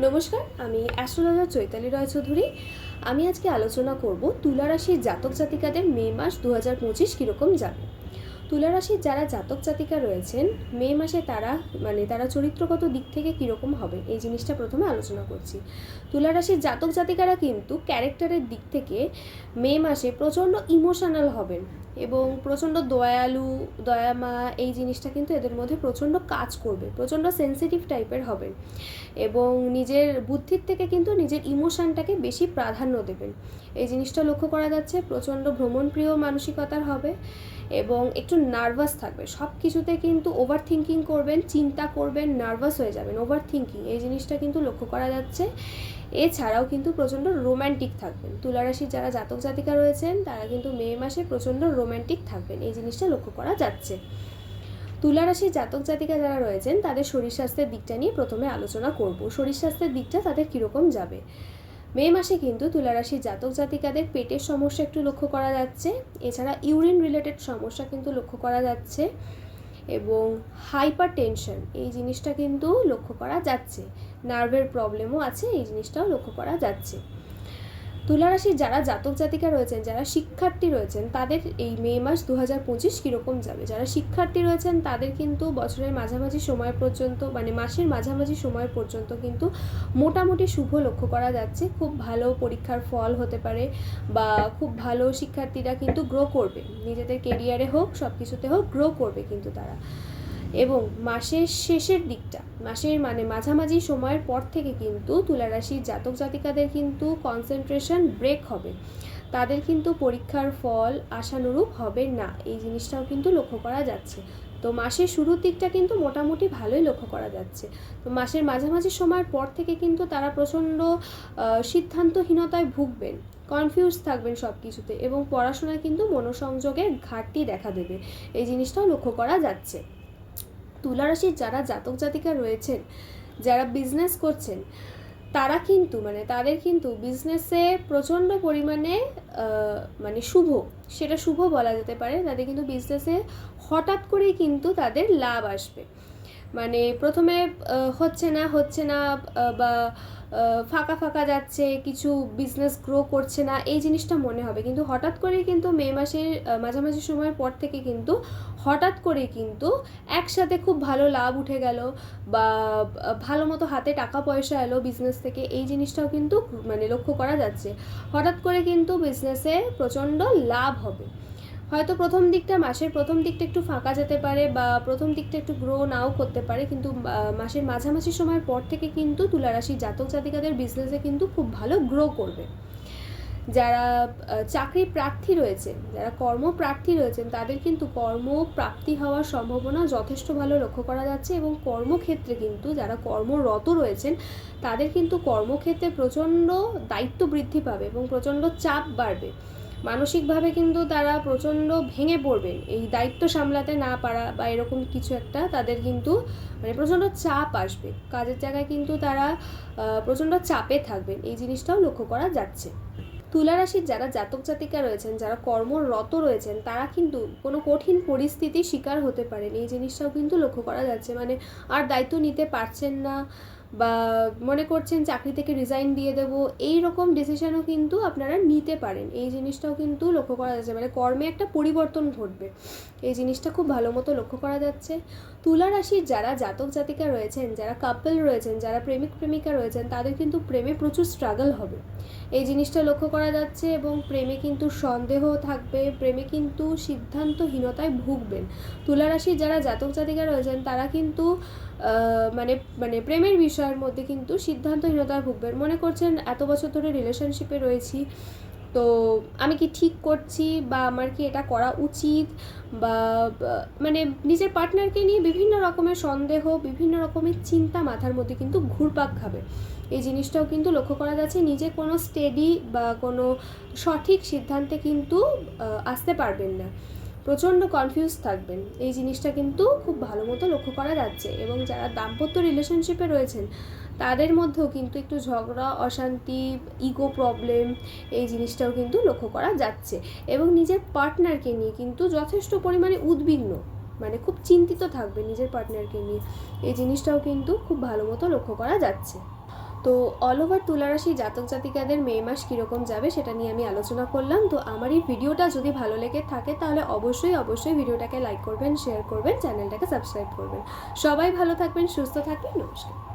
নমস্কার, আমি অ্যাস্ট্রোলজার চৈতালি রায়চৌধুরী। আমি আজকে আলোচনা করব তুলা রাশির জাতক জাতিকাদের মে মাস 2025 কীরকম যাবে। তুলা রাশির যারা জাতক জাতিকা রয়েছেন মে মাসে তারা চরিত্রগত দিক থেকে কীরকম হবে এই জিনিসটা প্রথমে আলোচনা করছি। তুলা রাশির জাতক জাতিকারা কিন্তু ক্যারেক্টারের দিক থেকে মে মাসে প্রচণ্ড ইমোশনাল হবেন এবং প্রচণ্ড দয়ামা এই জিনিসটা কিন্তু এদের মধ্যে প্রচণ্ড কাজ করবে, প্রচণ্ড সেন্সিটিভ টাইপের হবেন এবং নিজের বুদ্ধির থেকে কিন্তু নিজের ইমোশনটাকে বেশি প্রাধান্য দেবেন। এই জিনিসটা লক্ষ্য করা যাচ্ছে। প্রচণ্ড ভ্রমণপ্রিয় মানসিকতার হবে এবং একটু নার্ভাস থাকবে, সব কিছুতে কিন্তু ওভার থিঙ্কিং করবেন, চিন্তা করবেন, নার্ভাস হয়ে যাবেন, ওভার থিঙ্কিং এই জিনিসটা কিন্তু লক্ষ্য করা যাচ্ছে। এছাড়াও কিন্তু প্রচণ্ড রোম্যান্টিক থাকবেন। তুলা রাশির যারা জাতক জাতিকা রয়েছেন তারা কিন্তু মে মাসে প্রচণ্ড রোম্যান্টিক থাকবেন, এই জিনিসটা লক্ষ্য করা যাচ্ছে। তুলা রাশির জাতক জাতিকা যারা রয়েছেন তাদের শরীর স্বাস্থ্যের দিকটা নিয়ে প্রথমে আলোচনা করব। শরীর স্বাস্থ্যের দিকটা তাদের কীরকম যাবে। মে মাসে কিন্তু তুলা রাশির জাতক জাতিকাদের পেটের সমস্যা একটু লক্ষ্য করা যাচ্ছে, এছাড়া ইউরিন রিলেটেড সমস্যা কিন্তু লক্ষ্য করা যাচ্ছে এবং হাইপার টেনশন এই জিনিসটা কিন্তু লক্ষ্য করা যাচ্ছে। নার্ভের প্রবলেমও আছে, এই জিনিসটাও লক্ষ্য করা যাচ্ছে। তুলা রাশির যারা জাতক জাতিকা রয়েছেন, যারা শিক্ষার্থী রয়েছেন তাদের এই মে মাস 2025 কীরকম যাবে। যারা শিক্ষার্থী রয়েছেন তাদের কিন্তু বছরের মাঝামাঝি সময় পর্যন্ত মাসের মাঝামাঝি সময় পর্যন্ত কিন্তু মোটামুটি শুভ লক্ষ্য করা যাচ্ছে। খুব ভালো পরীক্ষার ফল হতে পারে বা খুব ভালো শিক্ষার্থীরা কিন্তু গ্রো করবে, নিজেদের কেরিয়ারে হোক সব কিছুতে হোক গ্রো করবে কিন্তু তারা। এবং মাসের শেষের দিকটা মাসের মাঝামাঝি সময়ের পর থেকে কিন্তু তুলা রাশির জাতক জাতিকাদের কিন্তু কনসেন্ট্রেশন ব্রেক হবে, তাদের কিন্তু পরীক্ষার ফল আশানুরূপ হবে না, এই জিনিসটাও কিন্তু লক্ষ্য করা যাচ্ছে। তো মাসের শুরুর দিকটা কিন্তু মোটামুটি ভালোই লক্ষ্য করা যাচ্ছে। তো মাসের মাঝামাঝি সময়ের পর থেকে কিন্তু তারা প্রচণ্ড সিদ্ধান্তহীনতায় ভুগবেন, কনফিউজ থাকবেন সব কিছুতে এবং পড়াশোনায় কিন্তু মনোসংযোগের ঘাটতি দেখা দেবে, এই জিনিসটাও লক্ষ্য করা যাচ্ছে। তুলা রাশির যারা জাতক জাতিকা রয়েছেন, যারা বিজনেস করছেন তারা কিন্তু তাদের কিন্তু বিজনেসে প্রচণ্ড পরিমাণে শুভ বলা যেতে পারে। তাদের কিন্তু বিজনেসে হঠাৎ করেই কিন্তু তাদের লাভ আসবে, প্রথমে হচ্ছে না বা ফাঁকা ফাঁকা যাচ্ছে, কিছু বিজনেস গ্রো করছে না এই জিনিসটা মনে হবে, কিন্তু হঠাৎ করেই কিন্তু মে মাসের মাঝামাঝি সময়ের পর থেকে কিন্তু হঠাৎ করেই কিন্তু একসাথে খুব ভালো লাভ উঠে গেল বা ভালো মতো হাতে টাকা পয়সা এলো বিজনেস থেকে, এই জিনিসটাও কিন্তু লক্ষ্য করা যাচ্ছে। হঠাৎ করে কিন্তু বিজনেসে প্রচণ্ড লাভ হবে। হয়তো মাসের প্রথম দিকটা একটু ফাঁকা যেতে পারে বা প্রথম দিকটা একটু গ্রো নাও করতে পারে, কিন্তু মাসের মাঝামাঝি সময়ের পর থেকে কিন্তু তুলা রাশির জাতক জাতিকাদের বিজনেসে কিন্তু খুব ভালো গ্রো করবে। যারা চাকরি প্রার্থী রয়েছে, যারা কর্মপ্রার্থী রয়েছেন তাদের কিন্তু কর্মপ্রাপ্তি হওয়ার সম্ভাবনা যথেষ্ট ভালো লক্ষ্য করা যাচ্ছে এবং কর্মক্ষেত্রে কিন্তু যারা কর্মরত রয়েছেন তাদের কিন্তু কর্মক্ষেত্রে প্রচণ্ড দায়িত্ব বৃদ্ধি পাবে এবং প্রচণ্ড চাপ বাড়বে। মানসিকভাবে কিন্তু তারা প্রচণ্ড ভেঙে পড়বেন, এই দায়িত্ব সামলাতে না পারা বা এরকম কিছু একটা তাদের কিন্তু প্রচণ্ড চাপ আসবে। কাজের জায়গায় কিন্তু তারা প্রচণ্ড চাপে থাকবেন, এই জিনিসটাও লক্ষ্য করা যাচ্ছে। তুলা রাশির যারা জাতক জাতিকা রয়েছেন, যারা কর্মরত রয়েছেন তারা কিন্তু কোনো কঠিন পরিস্থিতির শিকার হতে পারেন, এই জিনিসটাও কিন্তু লক্ষ্য করা যাচ্ছে। আর দায়িত্ব নিতে পারছেন না বা মনে করছেন চাকরি থেকে রিজাইন দিয়ে দেবো, এই রকম ডিসিশনও কিন্তু আপনারা নিতে পারেন, এই জিনিসটাও কিন্তু লক্ষ্য করা যাচ্ছে। কর্মে একটা পরিবর্তন ঘটবে, এই জিনিসটা খুব ভালো মতো লক্ষ্য করা যাচ্ছে। তুলা রাশির যারা জাতক জাতিকা রয়েছেন, যারা কাপল রয়েছেন, যারা প্রেমিক প্রেমিকা রয়েছেন তাদের কিন্তু প্রেমে প্রচুর স্ট্রাগল হবে, এই জিনিসটা লক্ষ্য করা যাচ্ছে এবং প্রেমে কিন্তু সন্দেহ থাকবে, প্রেমে কিন্তু সিদ্ধান্তহীনতায় ভুগবেন। তুলা রাশির যারা জাতক জাতিকা রয়েছেন তারা কিন্তু প্রেমের বিষয়ের মধ্যে কিন্তু সিদ্ধান্তহীনতায় ভুগবেন। মনে করছেন এত বছর ধরে রিলেশনশিপে রয়েছি, তো আমি কি ঠিক করছি বা আমার কি এটা করা উচিত বা নিজের পার্টনারকে নিয়ে বিভিন্ন রকমের সন্দেহ, বিভিন্ন রকমের চিন্তা মাথার মধ্যে কিন্তু ঘুরপাক খাবে, এই জিনিসটাও কিন্তু লক্ষ্য করা যাচ্ছে। নিজে কোনো স্টেডি বা কোনো সঠিক সিদ্ধান্তে কিন্তু আসতে পারবেন না, প্রচণ্ড কনফিউজ থাকবেন, এই জিনিসটা কিন্তু খুব ভালো মতো লক্ষ্য করা যাচ্ছে। এবং যারা দাম্পত্য রিলেশনশিপে রয়েছেন তাদের মধ্যেও কিন্তু একটু ঝগড়া, অশান্তি, ইগো প্রবলেম এই জিনিসটাও কিন্তু লক্ষ্য করা যাচ্ছে এবং নিজের পার্টনারকে নিয়ে কিন্তু যথেষ্ট পরিমাণে উদ্বিগ্ন, খুব চিন্তিত থাকবে নিজের পার্টনারকে নিয়ে, এই জিনিসটাও কিন্তু খুব ভালো মতো লক্ষ্য করা যাচ্ছে। তো অল ওভার তুলারাশি জাতক জাতিকাদের মে মাস কীরকম যাবে সেটা নিয়ে আমি আলোচনা করলাম। তো আমার এই ভিডিওটা যদি ভালো লেগে থাকে তাহলে অবশ্যই ভিডিওটাকে লাইক করবেন, শেয়ার করবেন, চ্যানেলটাকে সাবস্ক্রাইব করবেন। সবাই ভালো থাকবেন, সুস্থ থাকবেন। নমস্কার।